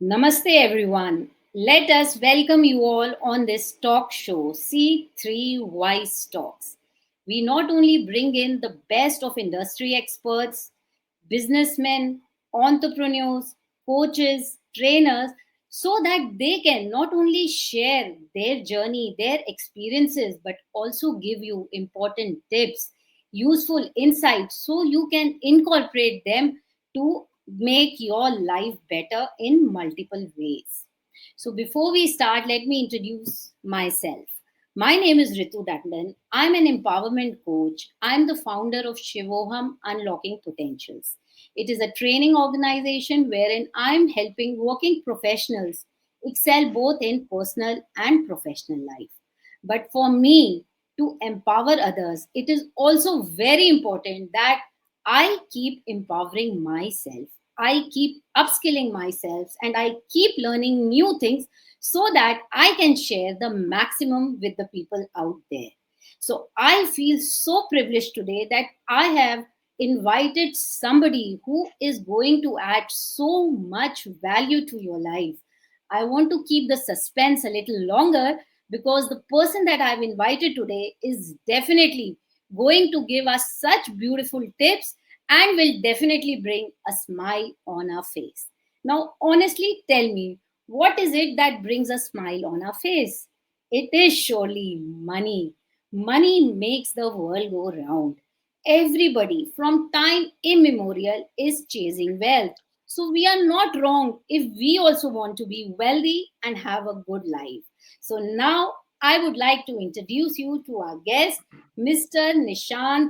Namaste, everyone. Let us welcome you all on this talk show, C3 Wise Talks. We not only bring in the best of industry experts, businessmen, entrepreneurs, coaches, trainers, so that they can not only share their journey, their experiences, but also give you important tips, useful insights, so you can incorporate them to make your life better in multiple ways. So, before we start, let me introduce myself. My name is Ritu Dandan. I'm an empowerment coach. I'm the founder of Shivoham Unlocking Potentials. It is a training organization wherein I'm helping working professionals excel both in personal and professional life. But for me, to empower others, it is also very important that I keep empowering myself. I keep upskilling myself and I keep learning new things so that I can share the maximum with the people out there. So I feel so privileged today that I have invited somebody who is going to add so much value to your life. I want to keep the suspense a little longer because the person that I've invited today is definitely going to give us such beautiful tips and will definitely bring a smile on our face. Now, honestly, tell me, what is it that brings a smile on our face? It is surely money. Money makes the world go round. Everybody from time immemorial is chasing wealth. So we are not wrong if we also want to be wealthy and have a good life. So now I would like to introduce you to our guest, Mr. Nishant,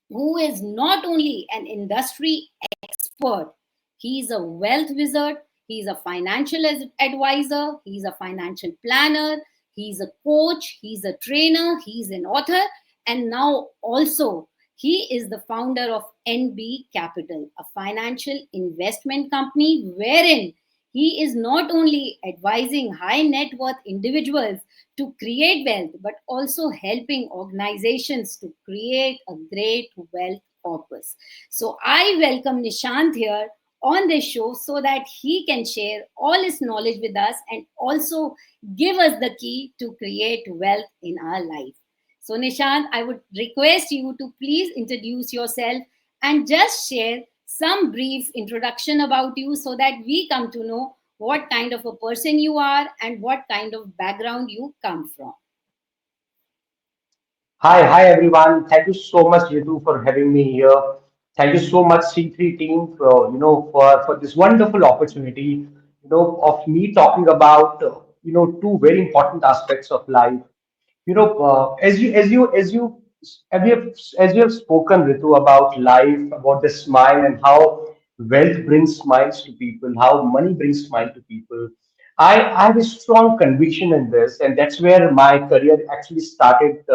who is not only an industry expert, he's a wealth wizard, he's a financial advisor, he's a financial planner, he's a coach, he's a trainer, he's an author, and now also he is the founder of NB Capital, a financial investment company wherein he is not only advising high net worth individuals to create wealth, but also helping organizations to create a great wealth corpus. So I welcome Nishant here on this show so that he can share all his knowledge with us and also give us the key to create wealth in our life. So, Nishant, I would request you to please introduce yourself and just share some brief introduction about you so that we come to know what kind of a person you are and what kind of background you come from. Hi everyone. Thank you so much, Ritu, for having me here. Thank you so much, C3 team, for for this wonderful opportunity, of me talking about two very important aspects of life. As you have spoken, Ritu, about life, about the smile and how wealth brings smiles to people, how money brings smile to people. I have a strong conviction in this, and that's where my career actually started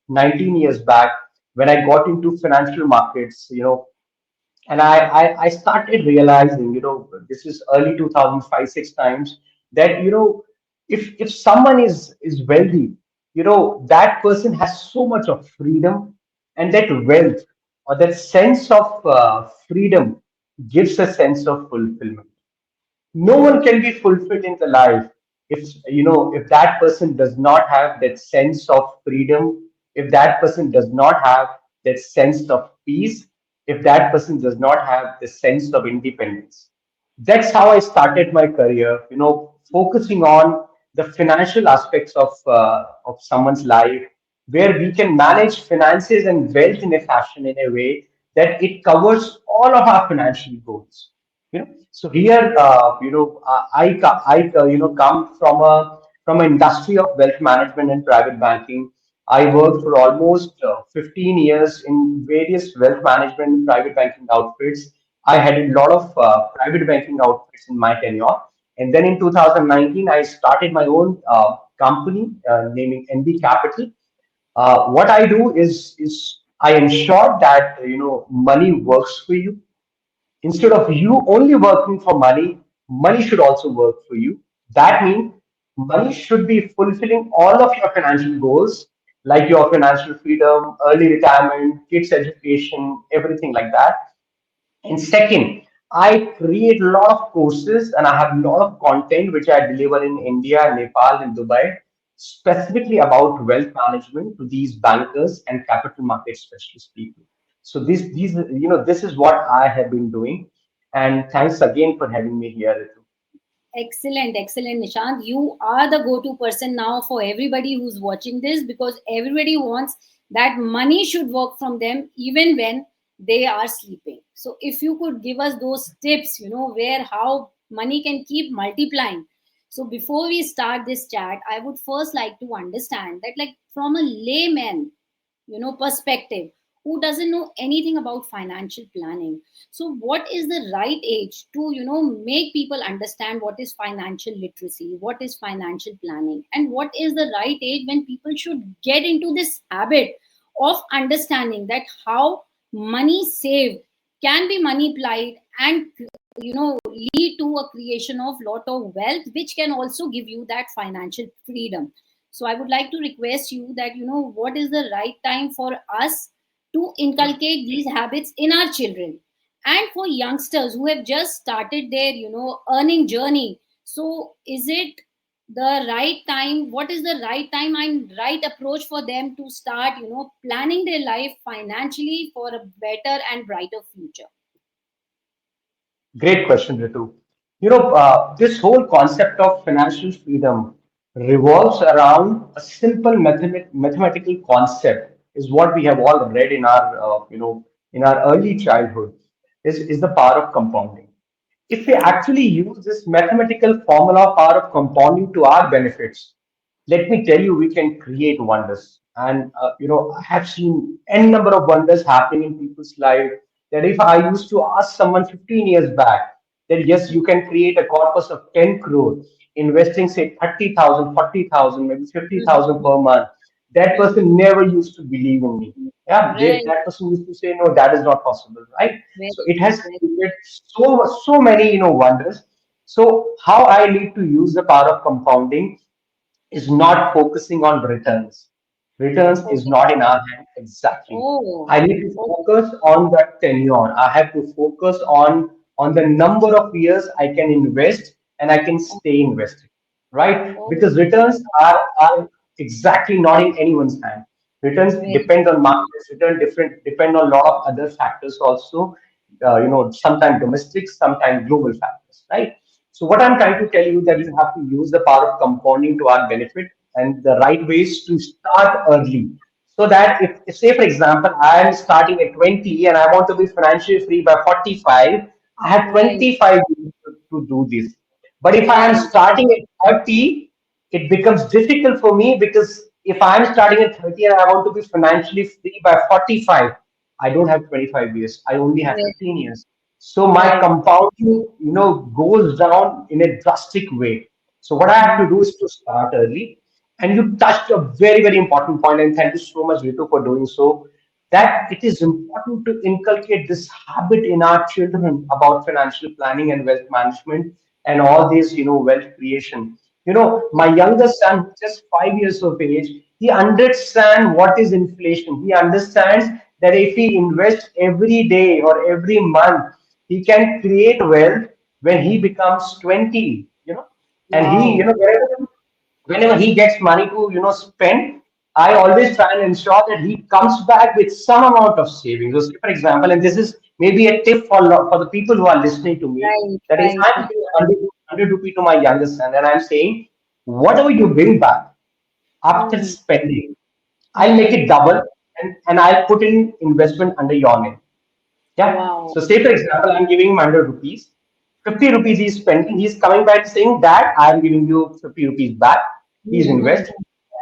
19 years back when I got into financial markets. And I started realizing, this is early 2005 6 times, that if someone is wealthy, that person has so much of freedom, and that wealth or that sense of freedom gives a sense of fulfillment. No one can be fulfilled in the life if that person does not have that sense of freedom, if that person does not have that sense of peace, if that person does not have the sense of independence. That's how I started my career, focusing on the financial aspects of someone's life, where we can manage finances and wealth in a fashion, in a way that it covers all of our financial goals. So here, come from an industry of wealth management and private banking. I worked for almost 15 years in various wealth management and private banking outfits. I had a lot of private banking outfits in my tenure. And then in 2019, I started my own company, naming NB Capital. What I do is I ensure that money works for you. Instead of you only working for money, money should also work for you. That means money should be fulfilling all of your financial goals, like your financial freedom, early retirement, kids' education, everything like that. And second, I create a lot of courses and I have a lot of content which I deliver in India, Nepal, and Dubai, specifically about wealth management to these bankers and capital market specialist people. So this is what I have been doing. And thanks again for having me here, Ritu. Excellent, excellent, Nishant. You are the go to person now for everybody who's watching this, because everybody wants that money should work from them even when they are sleeping. So, if you could give us those tips, where how money can keep multiplying. So, before we start this chat, I would first like to understand that, like, from a layman, perspective, who doesn't know anything about financial planning, so what is the right age to make people understand what is financial literacy, what is financial planning, and what is the right age when people should get into this habit of understanding that how money saved can be multiplied and lead to a creation of lot of wealth, which can also give you that financial freedom. So I would like to request you that what is the right time for us to inculcate these habits in our children, and for youngsters who have just started their earning journey. So is it the right time, what is the right time and right approach for them to start planning their life financially for a better and brighter future? Great question, Ritu. This whole concept of financial freedom revolves around a simple mathematical concept, is what we have all read in our early childhood, is the power of compounding. If we actually use this mathematical formula power of compounding to our benefits, let me tell you, we can create wonders. And I have seen n number of wonders happening in people's life. That if I used to ask someone 15 years back that yes, you can create a corpus of 10 crore, investing say 30,000, 40,000, maybe 50,000 Mm-hmm. per month, that person never used to believe in me. Yeah, Right. that person used to say, no, that is not possible, right? Very So it true. has Very created so many wonders. So how I need to use the power of compounding is not focusing on returns. Returns is okay. not in our hand exactly. Oh, I need to okay. focus on the tenure. I have to focus on the number of years I can invest and I can stay invested, right? Oh, Because returns are exactly not in anyone's hand. Returns very depend on markets. Return different depend on a lot of other factors also. Sometimes domestic, sometimes global factors, right? So what I'm trying to tell you that you have to use the power of compounding to our benefit, and the right ways to start early. So that if say for example I am starting at 20 and I want to be financially free by 45, I have right. 25 years to do this. But if I am Right. starting at 30, it becomes difficult for me because if I am starting at 30 and I want to be financially free by 45, I don't have 25 years. I only have Very 15 years. So my right. compounding, goes down in a drastic way. So what I have to Mm, do is to start early. And you touched a very, very important point, and thank you so much, Ritu, for doing so. That it is important to inculcate this habit in our children about financial planning and wealth management and all this, wealth creation. My youngest son, who's just 5 years of age, he understands what is inflation. He understands that if he invests every day or every month, he can create wealth when he becomes 20, and he, wow. whenever he gets money to spend, I always try and ensure that he comes back with some amount of savings. So, say, for example, and this is maybe a tip for the people who are listening to me, Right. that if Right. I'm giving 100 rupee to my youngest son and I'm saying, whatever you bring back after Mm, spending, I'll make mm, it double, and I'll put in investment under your name. Yeah. wow. So say for example, I'm giving him 100 rupees. 50 rupees he's spending. He's coming back saying that I'm giving you 50 rupees back. He's Mm-hmm. invest.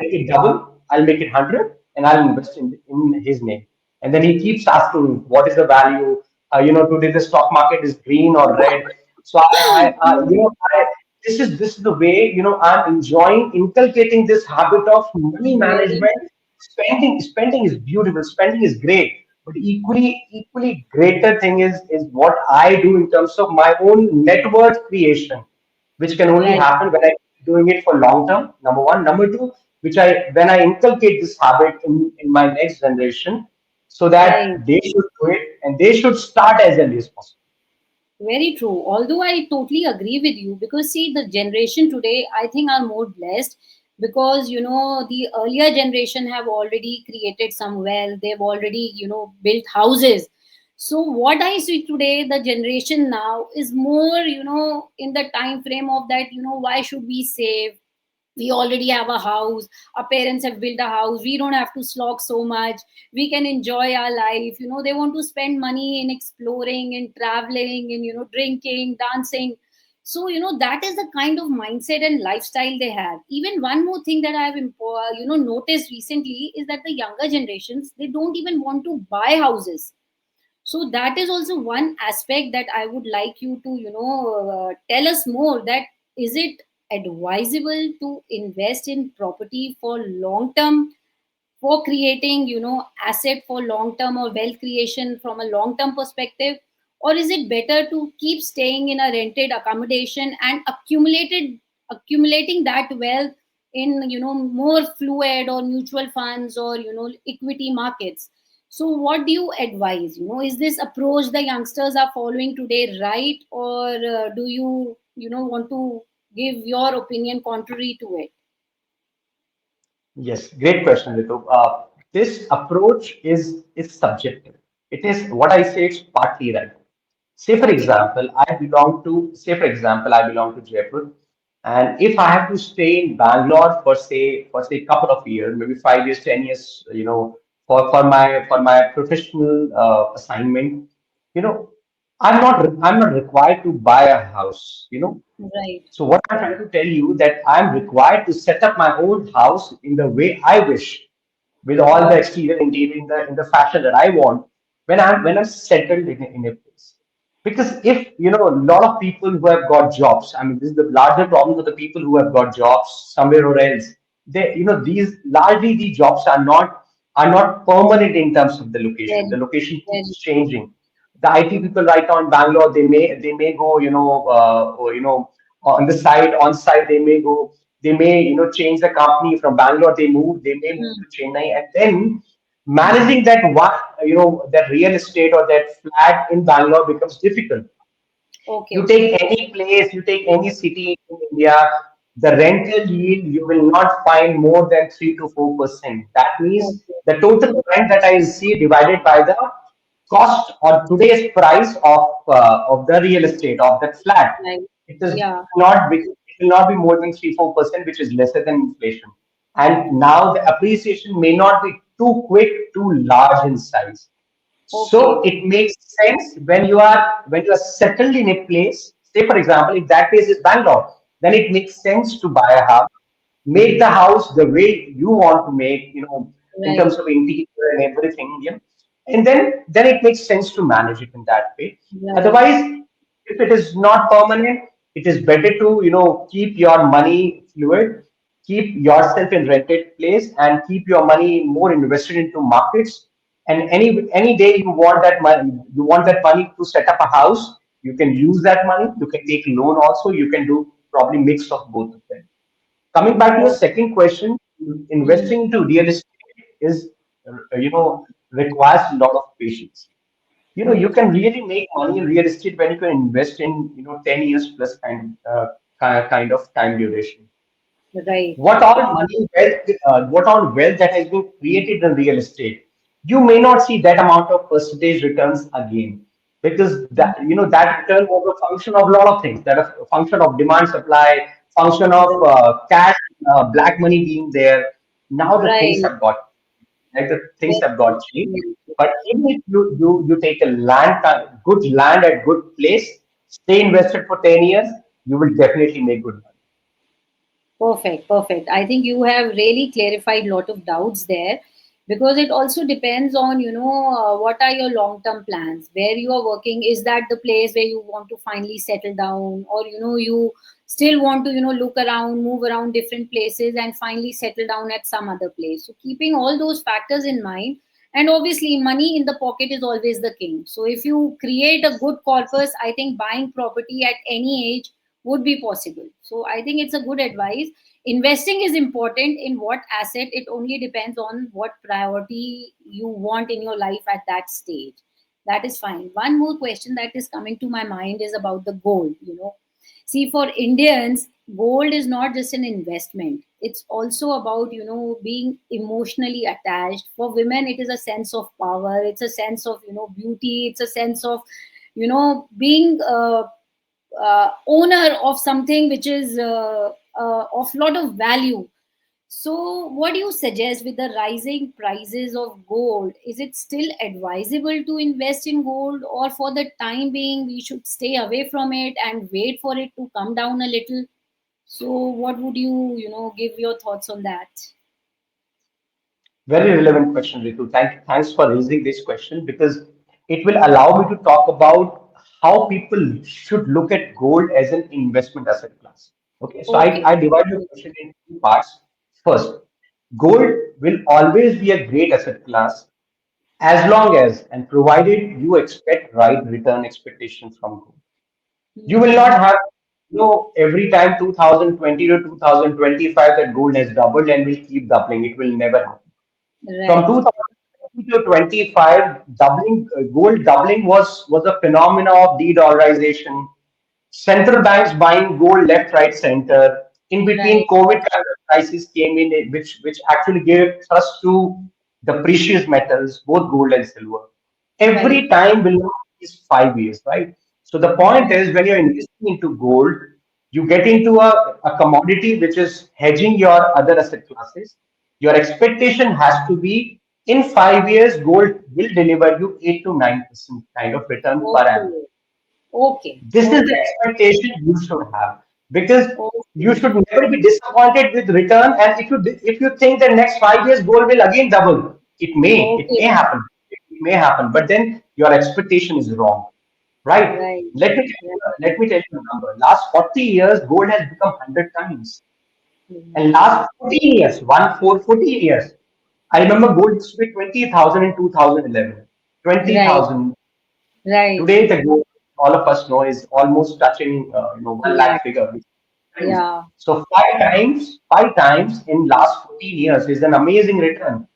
Make it double. I'll make it 100 and I'll invest in his name. And then he keeps asking me, what is the value? Today the stock market is green or red. So this is the way, I'm enjoying inculcating this habit of money Very management. Spending is beautiful. Spending is great, but equally greater thing is what I do in terms of my own net worth creation, which can only right. happen when I keep doing it for long term. Number one, number two, which I when I inculcate this habit in my next generation, so Right. that they should do it and they should start as early as possible. Very true. Although I totally agree with you, because see, the generation today, I think, are more blessed, because the earlier generation have already created some wealth. They've already built houses. So what I see today, the generation now is more in the time frame of that. Why should we save? We already have a house, our parents have built a house, we don't have to slog so much, we can enjoy our life. They want to spend money in exploring and traveling and drinking, dancing. So that is the kind of mindset and lifestyle they have. Even one more thing that I have noticed recently is that the younger generations, they don't even want to buy houses. So that is also one aspect that I would like you to tell us more, that is it advisable to invest in property for long term, for creating asset for long term, or wealth creation from a long term perspective, or is it better to keep staying in a rented accommodation and accumulating that wealth in more fluid or mutual funds or equity markets? So what do you advise? Is this approach the youngsters are following today right, or do you want to give your opinion contrary to it? Yes, great question, Ritu. This approach is subjective. It is what I say. It's partly right. Okay. Say for example, I belong to Jaipur, and if I have to stay in Bangalore for say a couple of years, maybe 5 years, 10 years, for my professional assignment, you know, I'm not required to buy a house. Right. So what I'm trying to tell you that I'm required to set up my own house in the way I wish, with all the Right. exterior interior in the fashion that I want when I'm settled in a place. Because if a lot of people who have got jobs, I mean this is the larger problem with the people who have got jobs somewhere or else. These largely these jobs are not permanent in terms of the location. The Very, location keeps very. changing. The IT people right now in Bangalore, they may go, or, on the side, on site, they may change the company from Bangalore, they may move Hmm. to Chennai, and then managing that one, that real estate or that flat in Bangalore becomes difficult. You Okay. take any place, you take any city in India, the rental yield you will not find more than 3 to 4%. That means Okay. the total rent that I see divided by the cost or today's price of the real estate of that flat. Right. It Yeah. will not be more than 3 4%, which is lesser than inflation. And now the appreciation may not be too quick, too large in size. So Okay. it makes sense when you are settled in a place. Say for example, if that place is Bangalore, then it makes sense to buy a house, make the house the way you want to make, in Right. terms of interior and everything, and then it makes sense to manage it in that way. Right. Otherwise, if it is not permanent, it is better to keep your money fluid, keep yourself in rented place, and keep your money more invested into markets. And any day you want that money to set up a house, you can use that money. You can take loan also. You can do probably mix of both of them. Coming back to your Oh. second question, Hmm. investing into real estate is requires a lot of patience. You Hmm. can really make money in real estate when you can invest in 10 years plus kind of time duration. Right. What all wealth that has been created in real estate, you may not see that amount of percentage returns again, because that return was a function of a lot of things. That is a function of demand supply, function of Right. cash, black money being there. Now the things Right. have got like the things Very have true. got changed. Very true. But even if you take a good land at good place, stay invested for 10 years, you will definitely make good money. Perfect, perfect. I think you have really clarified a lot of doubts there, because it also depends on, what are your long term plans, where you are working. Is that the place where you want to finally settle down, or, you still want to, look around, move around different places and finally settle down at some other place? So, keeping all those factors in mind, and obviously, money in the pocket is always the king. So, if you create a good corpus, I think buying property at any age would be possible. So I think it's a good advice. Investing is important in what asset, it only depends on what priority you want in your life at that stage. That is fine. One more question that is coming to my mind is about the gold. See, for Indians, gold is not just an investment. It's also about, being emotionally attached. For women, it is a sense of power. It's a sense of, beauty. It's a sense of, being owner of something which is of lot of value. So, what do you suggest with the rising prices of gold? Is it still advisable to invest in gold, or for the time being, we should stay away from it and wait for it to come down a little? So, what would you, give your thoughts on that? Very relevant question, Ritu. Thanks for raising this question because it will allow me to talk about how people should look at gold as an investment asset class. Okay, so I Okay. divide your question in two parts. First, gold will always be a great asset class as long as and provided you expect right return expectation from gold. You will not Hmm. have, every time 2020 to 2025 that gold has doubled and will keep doubling. It will never happen. From Right. 2020 to 25, gold doubling was a phenomena of de-dollarization. Central banks buying gold left, right, center. In between, Right. COVID kind of crisis came in, which actually gave thrust to the precious metals, both gold and silver. Right. Every time will not is 5 years, right? So the point Right. is, when you're investing into gold, you get into a commodity which is hedging your other asset classes. Your expectation has to be in 5 years, gold will deliver you 8 to 9% kind of return per annum. Okay. Okay. This is the Okay. expectation you should have because you Okay. should never be disappointed with return. And if you think that next 5 years gold will again double, it may Okay. happen, but then your expectation is wrong, right? Right. Let me tell you a number. Last 40 years, gold has become 100 times, and Right. last 14 years, 14 years. I remember gold used to be 20,000 in 2011, Right. 20,000. Right. Today, the goal all of us know is almost touching 1 Yeah. lakh figure. Times. Yeah. So five times in last 14 years is an amazing return.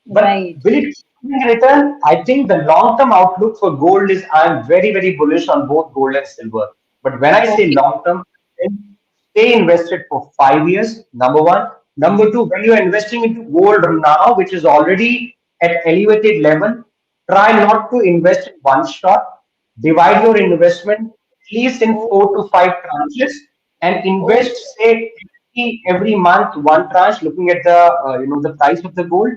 But Right. will it keep return? I think the long-term outlook for gold is I'm very, very bullish on both gold and silver. But when I say Okay. long-term, then stay invested for 5 years, number one. Number two, when you're investing into gold now, which is already at elevated level, try not to invest in one shot. Divide your investment at least in Oh, 4 to 5 tranches and okay. invest, say, every month one tranche, looking at the the price of the gold.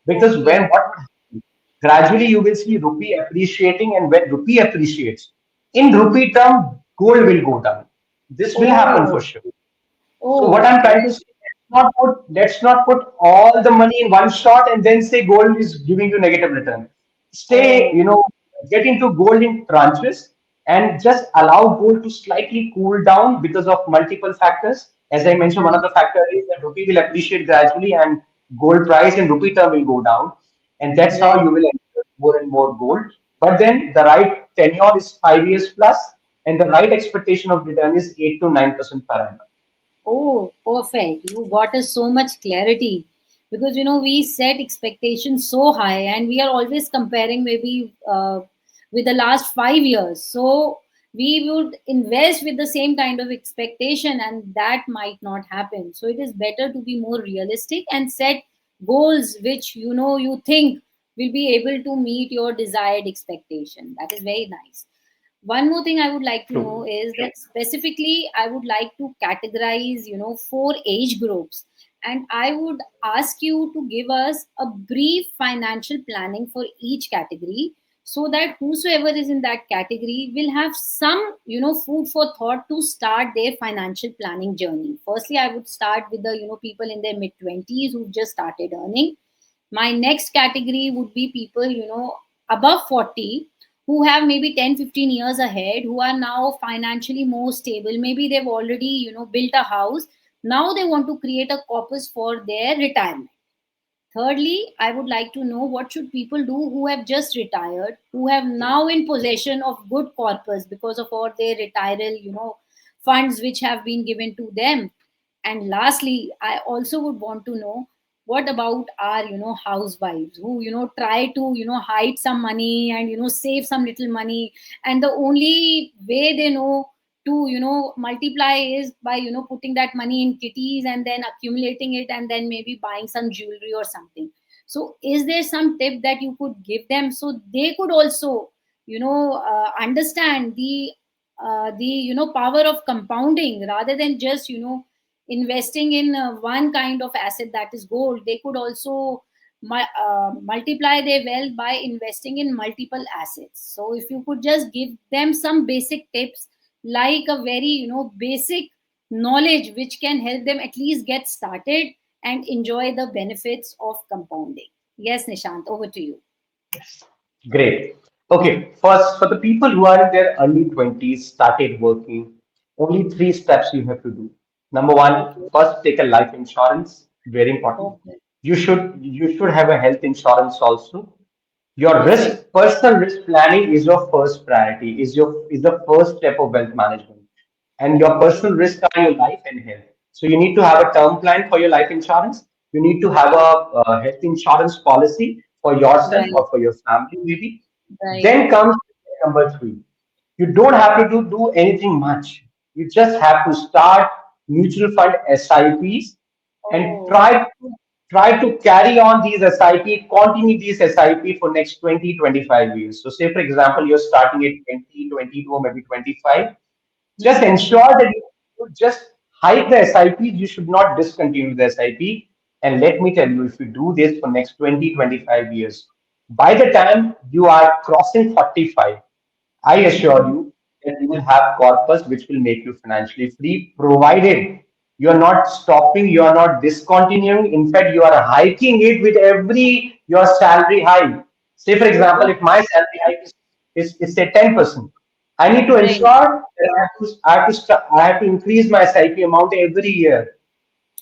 Because Okay. when what would happen? Gradually you will see rupee appreciating, and when rupee appreciates, in rupee term, gold will go down. This will happen for Oh, sure. So what oh, I'm trying to say, let's not put all the money in one shot and then say gold is giving you negative return. Stay, oh, get into gold in tranches and just allow gold to slightly cool down because of multiple factors. As I mentioned, one of right. the factors is that rupee will appreciate gradually and gold price in rupee term will go down. And that's how Right. you will enter more and more gold. But then the right tenure is 5 years plus, and the right expectation of return is 8 to 9% per annum. Oh, perfect. You got us so much clarity because we set expectations so high and we are always comparing maybe with the last 5 years. So we would invest with the same kind of expectation and that might not happen. So it is better to be more realistic and set goals which you think will be able to meet your desired expectation. That is very nice. One more thing I would like to know True. is that specifically I would like to categorize, four age groups. And I would ask you to give us a brief financial planning for each category so that whosoever is in that category will have some, food for thought to start their financial planning journey. Firstly, I would start with the, people in their mid 20s who just started earning. My next category would be people, above 40 who have maybe 10, 15 years ahead, who are now financially more stable. Maybe they've already, built a house. Now they want to create a corpus for their retirement. Thirdly, I would like to know what should people do who have just retired, who have now in possession of good corpus because of all their retiral, funds which have been given to them. And lastly, I also would want to know what about our, housewives who, try to, hide some money and, save some little money, and the only way they know to, multiply is by, putting that money in kitties and then accumulating it and then maybe buying some jewelry or something. So is there some tip that you could give them so they could also, understand the, power of compounding rather than just, investing in one kind of asset, that is gold? They could also multiply their wealth by investing in multiple assets. So if you could just give them some basic tips, like a very, basic knowledge which can help them at least get started and enjoy the benefits of compounding. Yes, Nishant, over to you. Great. Okay, first, for the people who are in their early 20s, started working, only three steps you have to do. Number one, Okay. first take a life insurance, very important. Okay. You should have a health insurance also. Your Perfect. personal risk planning is your first priority, is the first step of wealth management. And your Okay. personal risk are your life and health. So you need to have a term plan for your life insurance. You need to have a health insurance policy for yourself Right. or for your family, maybe. Right. Then comes number three. You don't have to do anything much. You just have to start mutual fund SIPs and Oh. try to carry on these SIP, continue these SIP for next 20-25 years. So say for example, you're starting at 20, 22, or maybe 25. Just Hmm. ensure that you just hike the SIP. You should not discontinue the SIP. And let me tell you, if you do this for next 20-25 years, by the time you are crossing 45, I assure Hmm. you that you will have corpus which will make you financially free, provided you are not stopping, you are not discontinuing. In fact, you are hiking it with every your salary hike. Say, for example, Oh, if my salary hike is say 10%, I need to right. ensure that I have to increase my SIP amount every year.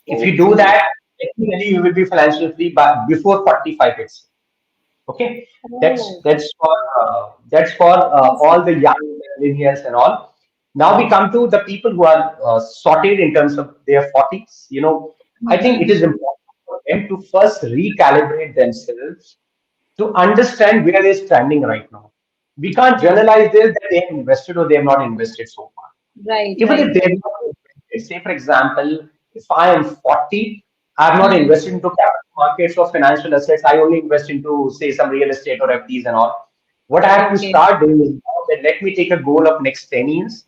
If you do Okay. that, technically you will be financially free by before 45 itself. Okay, that's Oh, that's for that's for all perfect. the young millennials and all. Now we come to the people who are sorted in terms of their 40s. I think it is Mm-hmm. important for them to first recalibrate themselves to understand where they're standing right now. We can't Right. generalize this that they have invested or they have not invested so far. Right. Even Right. if they have Right. not invested, say for example, if I am 40, I have not Hmm. invested into capital markets or financial assets. I only invest into say some real estate or FDs and all. What I have to Okay. start doing is now that let me take a goal of next 10 years,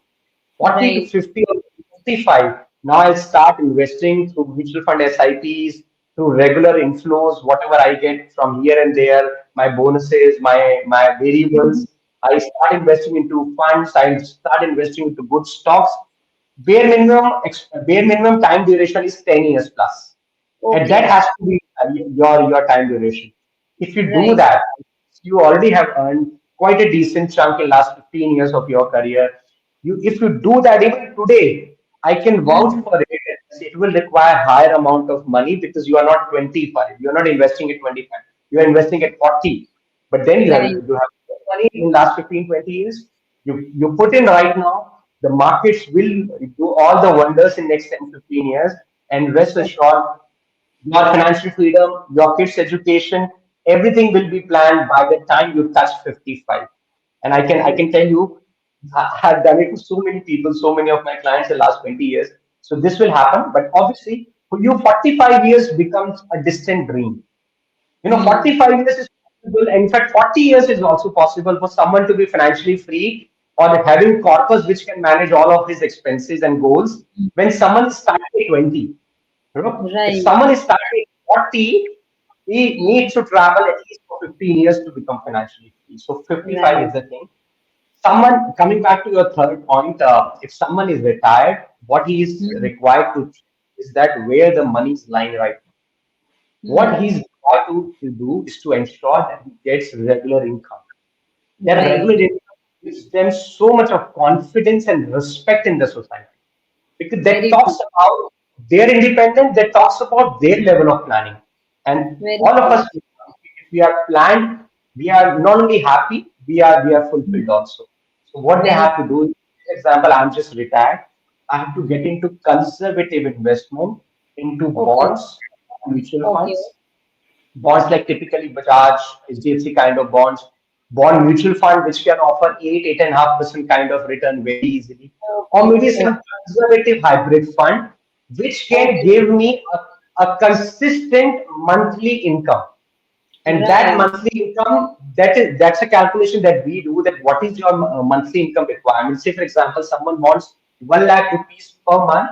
40 to Right. 50 or 55. Now I'll start investing through mutual fund SIPs, through regular inflows, whatever I get from here and there, my bonuses, my Mhm. variables. I start investing into funds. I start investing into good stocks. Bare minimum time duration is 10 years plus, and that Okay. has to be your time duration. If you do Right. that, you already have earned quite a decent chunk in last 15 years of your career. If you do that even today, I can vouch Hmm. for it. It will require higher amount of money because you are not 25. You are not investing at 25. You are investing at 40. But then Right. you have money in last 15-20 years. You put in right now. The markets will do all the wonders in next 10-15 years. And rest Okay. assured, your financial freedom, your kids' education, everything will be planned by the time you touch 55. And I can Okay. tell you, I've done it to so many people, so many of my clients in the last 20 years. So this will happen. But obviously, for you, 45 years becomes a distant dream. Hmm. 45 years is possible. In fact, 40 years is also possible for someone to be financially free or having corpus which can manage all of his expenses and goals when someone is starting at 20. If Right. someone is starting at 40, he Hmm. needs to travel at least for 15 years to become financially free. So 55 Right. is the thing. Someone, coming back to your third point, if someone is retired, what he is Hmm. required to check is that where the money is lying right now. What Hmm. he's got to do is to ensure that he gets regular income. That Right. regular income gives them so much of confidence and respect in the society because that Very talks true. about their independence, that talks about their level of planning. And Very all of true. us, if we are planned, we are not only happy, we are Hmm. fulfilled also. So what they Very have to true. do, for example, I'm just retired. I have to get into conservative investment, into Okay. bonds, mutual Okay. funds. Bonds like typically Bajaj, HDFC kind of bonds, bond mutual fund which can offer 8.5% kind of return very easily, or Okay. maybe Okay. some conservative hybrid fund which can Okay. give me a consistent monthly income. And that Right. monthly income, that's a calculation that we do, that what is your monthly income requirement. Say for example, someone wants 1 lakh rupees per month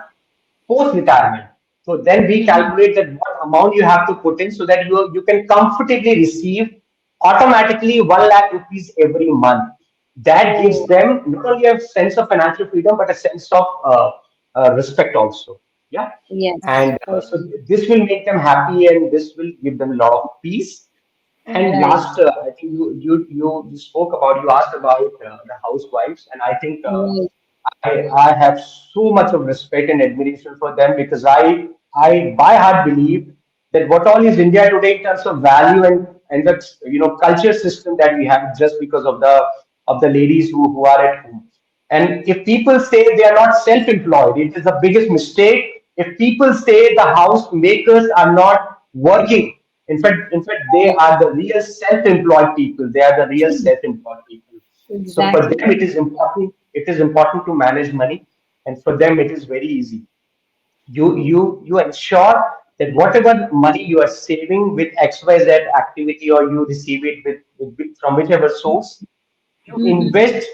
post retirement. So then we Mm-hmm. calculate that what amount you have to put in, so that you can comfortably receive automatically 1 lakh rupees every month. That gives Oh, them not only a sense of financial freedom but a sense of respect also. Yeah. yes. And so Okay. this will make them happy, and this will give them a lot of peace. And Right. last, I think you spoke about, you asked about the housewives, and I think Right. I have so much of respect and admiration for them, because I by heart believe that what all is India today in terms of value and the culture system that we have, just because of the ladies who are at home. And if people say they are not self-employed, it is the biggest mistake. If people say the house makers are not working, in fact, they are the real self-employed people. They are the real self-employed people. So for Exactly. them, it is important. It is important to manage money, and for them, it is very easy. You ensure that whatever money you are saving with XYZ activity, or you receive it from whichever source, you Mm-hmm. invest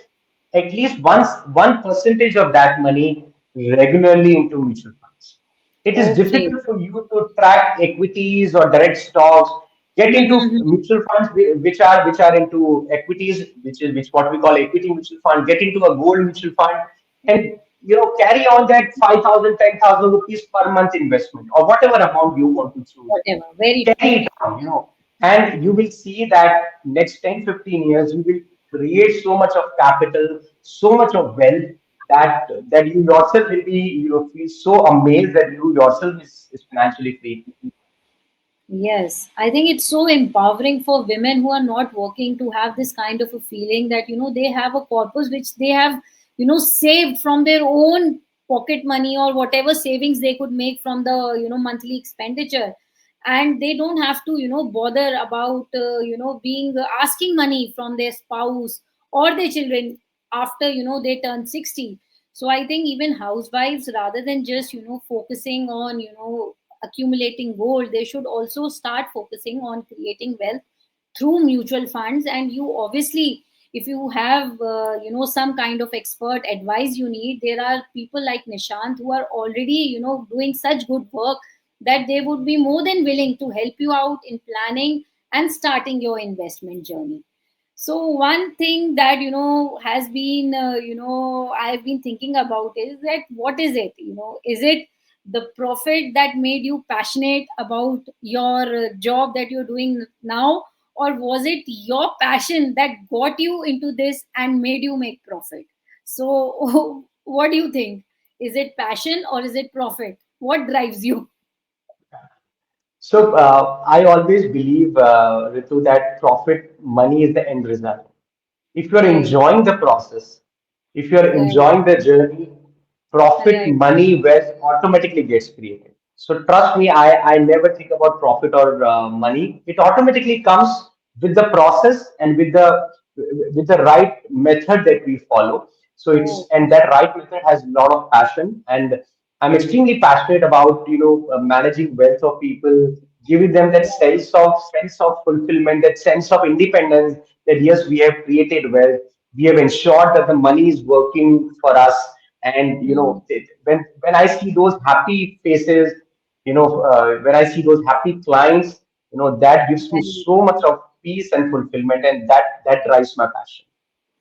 at least once 1% of that money regularly into mutual funds. It is Okay. difficult for you to track equities or direct stocks. Get into Mm-hmm. mutual funds which are into equities, which what we call equity mutual fund. Get into a gold mutual fund, and carry on that 5,000, 10,000 rupees per month investment, or whatever amount you want to choose. Whatever. Very true. Carry it on, and you will see that next 10, 15 years, you will create so much of capital, so much of wealth, that you yourself will be, feel so amazed that you yourself is financially free. Yes, I think it's so empowering for women who are not working to have this kind of a feeling that, they have a corpus which they have, saved from their own pocket money or whatever savings they could make from the, monthly expenditure. And they don't have to, bother about, being asking money from their spouse or their children after, they turn 60. So I think even housewives, rather than just, focusing on, accumulating gold, they should also start focusing on creating wealth through mutual funds. And you obviously, if you have some kind of expert advice you need, there are people like Nishant who are already doing such good work that they would be more than willing to help you out in planning and starting your investment journey. So one thing that has been I've been thinking about is that what is it, is it the profit that made you passionate about your job that you're doing now, or was it your passion that got you into this and made you make profit? So what do you think? Is it passion or is it profit? What drives you? So I always believe, Ritu, that profit money is the end result. If you're Right. enjoying the process, if you're Right. enjoying the journey, profit, Right. money, wealth automatically gets created. So trust me, I never think about profit or money. It automatically comes with the process and with the right method that we follow. So Oh. and that right method has a lot of passion, and I'm extremely passionate about managing wealth of people, giving them that sense of fulfillment, that sense of independence. That yes, we have created wealth, we have ensured that the money is working for us, and Mm. when I see those happy faces, when I see those happy clients, that gives me Right. so much of peace and fulfillment, and that drives my passion.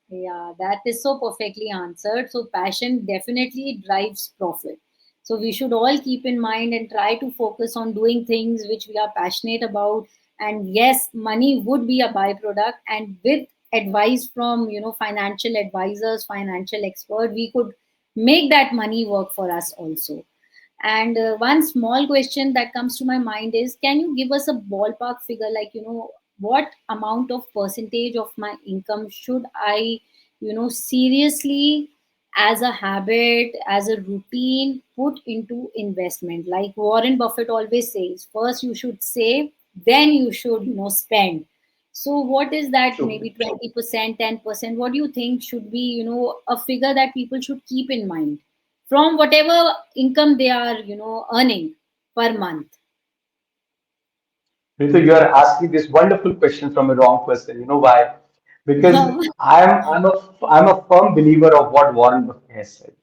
Yeah, that is so perfectly answered. So, passion definitely drives profit. So, we should all keep in mind and try to focus on doing things which we are passionate about. And yes, money would be a byproduct. And with advice from, financial advisors, financial expert, we could make that money work for us also. And one small question that comes to my mind is, can you give us a ballpark figure, like, what amount of percentage of my income should I, seriously as a habit, as a routine, put into investment. Like Warren Buffett always says, first you should save, then you should, spend. So what is that? True. Maybe 20%, 10%. What do you think should be, a figure that people should keep in mind from whatever income they are, earning per month? Ritu, you are asking this wonderful question from a wrong person. You know why? Because I'm a firm believer of what Warren Buffett has said.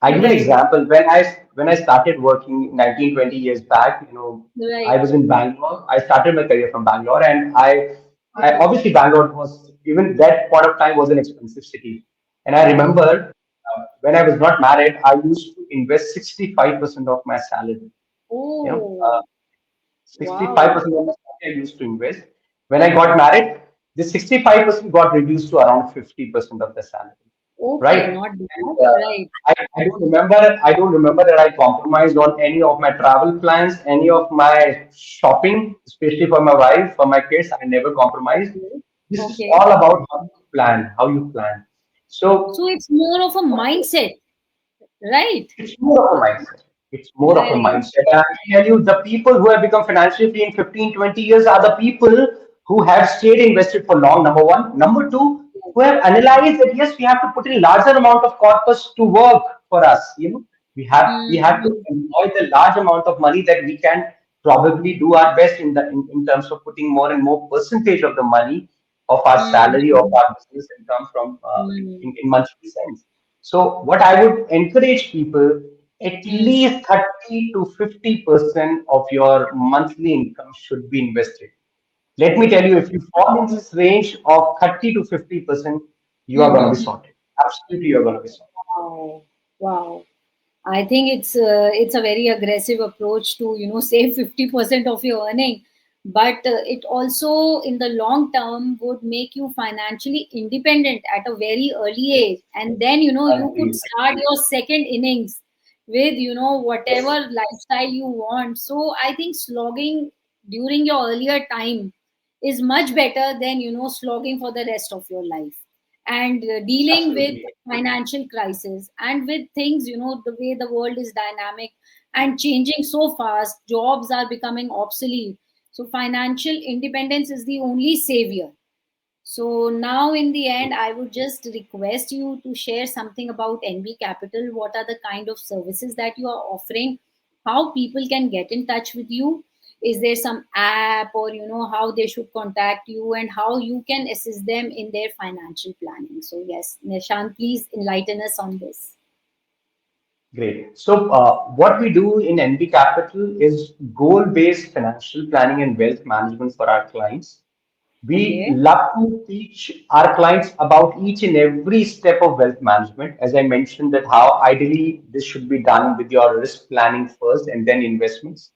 I give an Right, example. When I started working 19, 20 years back, I right. was in Bangalore. I started my career from Bangalore, and I Okay. obviously Bangalore was even that point of time was an expensive city. And I Right. remember when I was not married, I used to invest 65% of my salary. You know, Oh, 65% wow. of my salary I used to invest. When I got married, this 65% got reduced to around 50% of the salary, Okay, right? not And bad. Right. I don't remember that I compromised on any of my travel plans, any of my shopping, especially for my wife, for my kids. I never compromised. Okay. This is Okay. all about how you plan, how you plan. So So it's more of a mindset, right? it's more of a mindset. It's more of a Right. mindset. And I tell you, the people who have become financially free in 15, 20 years are the people who have stayed invested for long, number one. Number two, who have analyzed that yes, we have to put in larger amount of corpus to work for us. We have to Mm-hmm. employ the large amount of money that we can probably do our best in terms of putting more and more percentage of the money of our salary of Mm-hmm. our business income from Mm-hmm. in monthly sense. So what I would encourage people, at Mm. least 30 to 50% of your monthly income should be invested. Let me tell you, if you fall in this range of 30 to 50%, you are going to be Mm-hmm. sorted. Absolutely, you are going to be sorted. Wow. Wow. I think it's a very aggressive approach to save 50% of your earning, but it also in the long term would make you financially independent at a very early age, and then you could Agreed. start your second innings with whatever Yes, lifestyle you want. So I think slogging during your earlier time is much better than slogging for the rest of your life, and dealing with absolutely. financial crisis and with things, the way the world is dynamic and changing so fast, jobs are becoming obsolete. So financial independence is the only savior. So now in the end, I would just request you to share something about NB Capital. What are the kind of services that you are offering? How people can get in touch with you? Is there some app, or how they should contact you, and how you can assist them in their financial planning? So yes, Nishant, please enlighten us on this. Great. So, what we do in NB Capital is goal-based financial planning and wealth management for our clients. We Okay. love to teach our clients about each and every step of wealth management. As I mentioned, that how ideally this should be done with your risk planning first and then investments.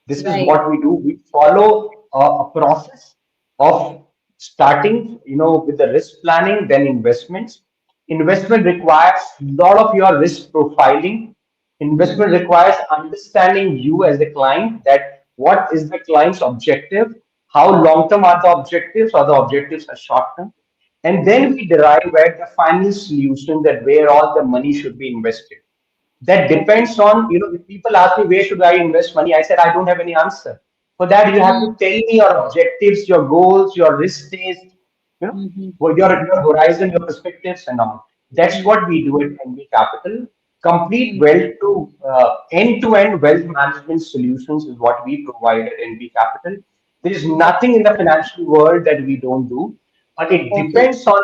This is Right. what we do. We follow a process of starting, with the risk planning, then investments. Investment Mm-hmm. requires a lot of your risk profiling. Investment Mm-hmm. requires understanding you as a client, that what is the client's objective, how long term are the objectives, or the objectives are short term. And then Mm-hmm. we derive at the final solution, that where all the money should be invested. That Okay. depends on, if people ask me where should I invest money, I said I don't have any answer. For that, you have to Mm-hmm. tell me your objectives, your goals, your risk taste, you know, Mm-hmm. your horizon, your perspectives, and all. That's what we do at NB Capital. Complete wealth to end-to-end wealth management solutions is what we provide at NB Capital. There is Mm-hmm. nothing in the financial world that we don't do, but it Okay. depends on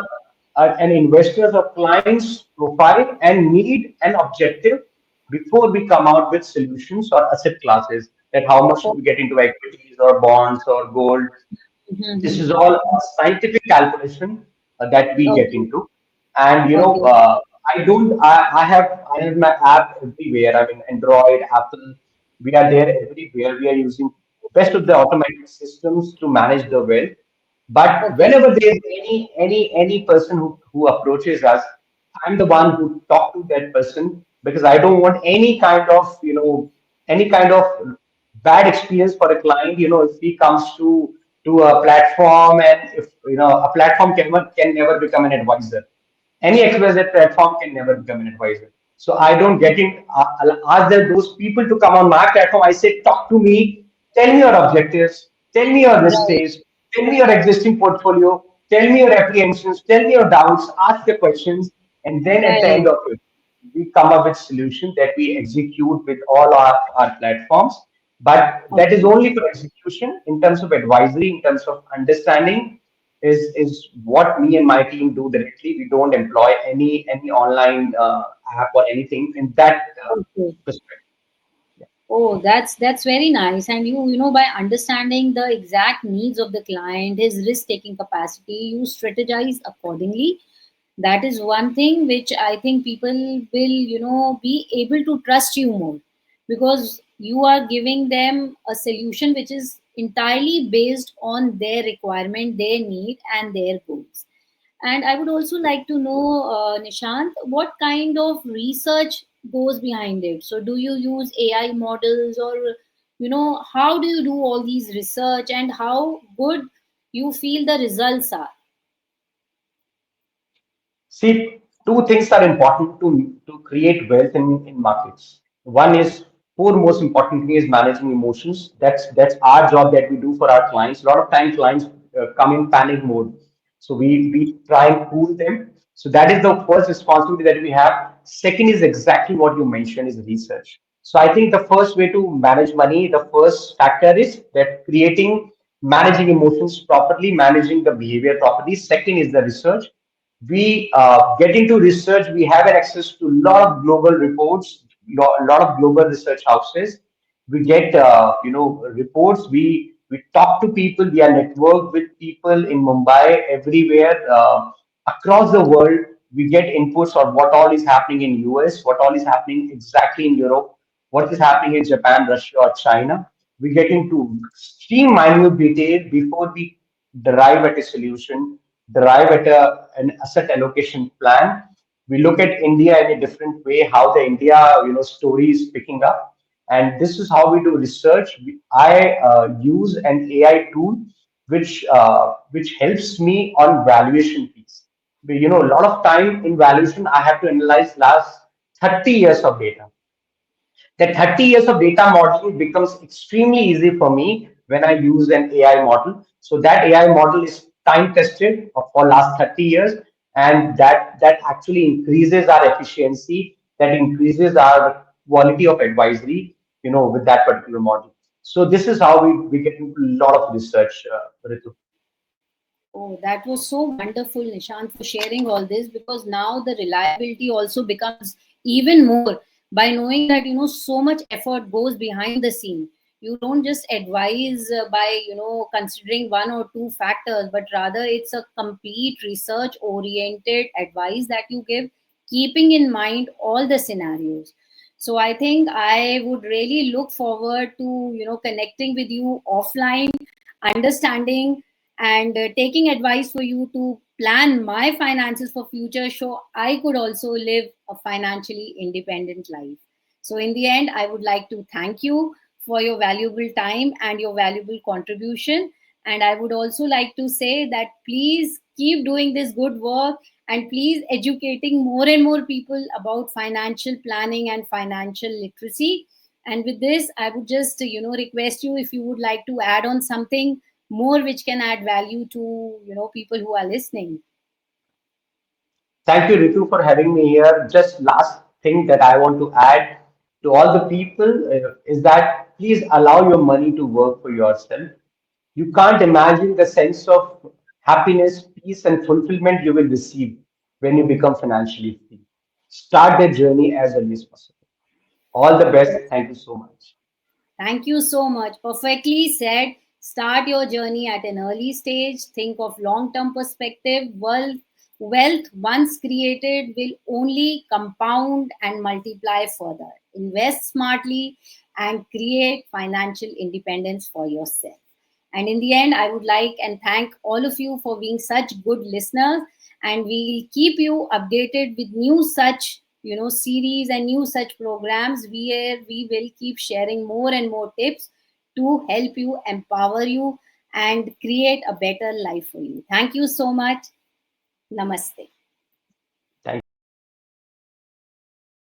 an investor's or client's profile and need and objective before we come out with solutions or asset classes, that how much should we get into equities or bonds or gold. This Mm-hmm. is all a scientific calculation that we get Okay. into. And Okay. I don't. I have my app everywhere. I mean, Android, Apple. We are there everywhere. We are using best of the automated systems to manage the wealth. But Okay. whenever there is any person who approaches us, I'm the one who talk to that person, because I don't want any kind of bad experience for a client. If he comes to a platform, and if a platform can never become an advisor. Any XYZ platform can never become an advisor. So I don't get in. I'll ask those people to come on my platform. I say, talk to me. Tell me your objectives. Tell me your risk Right, stage. Tell me your existing portfolio. Tell me your apprehensions. Tell me your doubts. Ask the questions, and then at the right. end of it, we come up with solution that we execute with all our platforms. But that is Okay. only for execution. In terms of advisory, in terms of understanding, is what me and my team do directly. We don't employ any online app or anything in that Okay. perspective. Yeah. Oh, that's very nice. And you know, by understanding the exact needs of the client, his risk-taking capacity, you strategize accordingly. That is one thing which I think people will, be able to trust you more, because you are giving them a solution which is entirely based on their requirement, their need, and their goals. And I would also like to know, Nishant, what kind of research goes behind it? So, do you use AI models, or, how do you do all these research, and how good you feel the results are? See, two things are important to create wealth in markets. One is four most important thing is managing emotions. That's our job that we do for our clients. A lot of time clients come in panic mode. So we try and cool them. So that is the first responsibility that we have. Second is exactly what you mentioned is research. So I think the first way to manage money, the first factor is that creating managing emotions properly, managing the behavior properly. Second is the research. We get into research. We have an access to a lot of global reports, lot of global research houses. We get reports. We talk to people. We are networked with people in Mumbai, everywhere, across the world. We get inputs on what all is happening in US, what all is happening exactly in Europe, what is happening in Japan, Russia, or China. We get into extreme minute detail before we derive at a solution, derive at an asset allocation plan. We look at India in a different way, how the India story is picking up, and this is how we do research. I use an AI tool which helps me on valuation piece. A lot of time in valuation, I have to analyze last 30 years of data. That 30 years of data modeling becomes extremely easy for me when I use an AI model. So that AI model is time tested for last 30 years, and that actually increases our efficiency, that increases our quality of advisory, with that particular model. So this is how we get into a lot of research, Ritu. Oh, that was so wonderful, Nishant, for sharing all this, because now the reliability also becomes even more by knowing that, so much effort goes behind the scene. You don't just advise by, considering one or two factors, but rather it's a complete research oriented advice that you give, keeping in mind all the scenarios. So I think I would really look forward to, connecting with you offline, understanding and taking advice for you to plan my finances for future, so I could also live a financially independent life. So in the end, I would like to thank you for your valuable time and your valuable contribution, and I would also like to say that please keep doing this good work, and please educating more and more people about financial planning and financial literacy. And with this, I would just request you if you would like to add on something more which can add value to people who are listening. Thank you, Ritu, for having me here. Just last thing that I want to add to all the people is that please allow your money to work for yourself. You can't imagine the sense of happiness, peace, and fulfillment you will receive when you become financially free. Start the journey as early as possible. All the best. Thank you so much. Thank you so much. Perfectly said. Start your journey at an early stage. Think of long term perspective. Wealth, once created, will only compound and multiply further. Invest smartly and create financial independence for yourself. And in the end, I would like and thank all of you for being such good listeners. And we'll keep you updated with new such series and new such programs where we will keep sharing more and more tips to help you, empower you, and create a better life for you. Thank you so much. Namaste.